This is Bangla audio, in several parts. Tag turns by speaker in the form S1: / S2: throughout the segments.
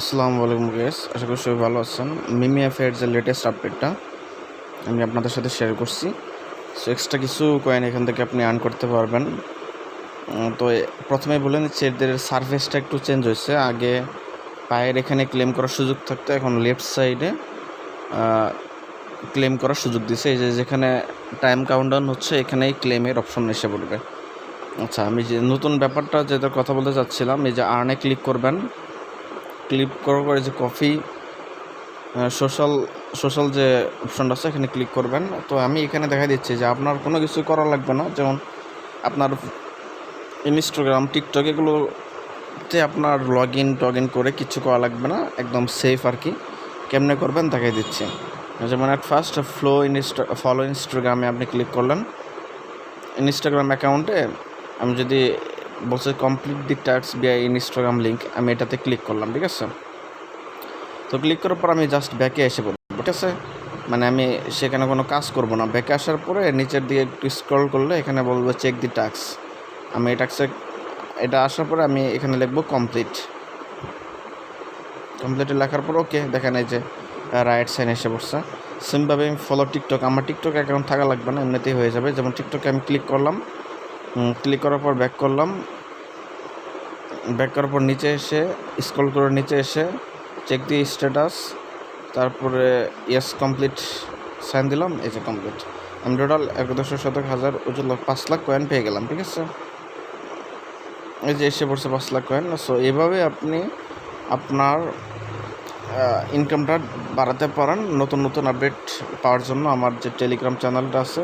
S1: আসসালামু আলাইকুম গাইস, আশা করি সবাই ভালো আছেন। মিমি অ্যাপের যে লেটেস্ট আপডেটটা আমি আপনাদের সাথে শেয়ার করছি। সো এক্সট্রা কিছু কয়েন এখান থেকে আপনি আর্ন করতে পারবেন। তো প্রথমেই বলে নিচ্ছি, এদের সারফেসটা একটু চেঞ্জ হয়েছে। আগে পায়ের এখানে ক্লেম করার সুযোগ থাকতো, এখন লেফট সাইডে ক্লেম করার সুযোগ দিছে। এই যে যেখানে টাইম কাউন্টডাউন হচ্ছে এখানেই ক্লেমের অপশন এসে পড়বে। আচ্ছা, আমি যে নতুন ব্যাপারটা যেটার কথা বলতে চাচ্ছিলাম, এই যে আর্নে ক্লিক করবেন। ক্লিক করার পরে যে কফি সোশ্যাল যে অপশনটা আছে এখানে ক্লিক করবেন। তো আমি এখানে দেখা দিচ্ছি যে আপনার কোনো কিছু করা লাগবে না, যেমন আপনার ইনস্টাগ্রাম, টিকটক এগুলোতে আপনার লগ ইন করে কিছু করা লাগবে না, একদম সেফ আর কি। কেমনে করবেন দেখাই দিচ্ছি। যেমন অ্যাট ফার্স্ট ফলো ইনস্টাগ্রামে আপনি ক্লিক করলেন। ইনস্টাগ্রাম অ্যাকাউন্টে আমি যদি বলছে কমপ্লিট দি টাস্ক বিয়া ইনস্টাগ্রাম লিঙ্ক, আমি এটাতে ক্লিক করলাম, ঠিক আছে। তো ক্লিক করার পর আমি জাস্ট ব্যাকে এসে পড়ব, ঠিক আছে। মানে আমি সেখানে কোনো কাজ করব না। ব্যাকে আসার পরে নিচের দিকে একটু স্ক্রল করলে এখানে বলবো চেক দি টাস্ক। আমি এটা আসার পরে আমি এখানে লিখবো কমপ্লিটে লেখার পর ওকে, দেখেন এই যে রাইট সাইন এসে পড়ছে। সেমভাবে আমি ফলো টিকটক, আমার টিকটক অ্যাকাউন্ট থাকা লাগবে না, এমনিতেই হয়ে যাবে। যেমন টিকটকে আমি ক্লিক করলাম, ক্লিক করার পর ব্যাক করলাম। ব্যাক করার পর নিচে এসে স্ক্রল করে নিচে এসে চেক দি স্ট্যাটাস, তারপরে ইয়েস কমপ্লিট সাইন দিলাম। এই যে কমপ্লিট। আমি টোটাল ১,১০,০০,০০০ 5 লাখ কয়েন পেয়ে গেলাম, ঠিক আছে। এই যে এসে পড়ছে 5 লাখ কয়েন। সো এইভাবে আপনি আপনার ইনকামটা বাড়াতে পারেন। নতুন নতুন আপডেট পাওয়ার জন্য আমার যে টেলিগ্রাম চ্যানেলটা আছে,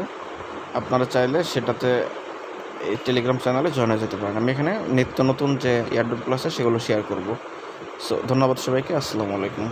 S1: আপনারা চাইলে সেটাতে এই টেলিগ্রাম চ্যানেলে জয়েন হয়ে যেতে পারেন। আমি এখানে নিত্য নতুন যে এয়ারড্রপগুলো আছে সেগুলো শেয়ার করব। সো ধন্যবাদ সবাইকে, আসসালামু আলাইকুম।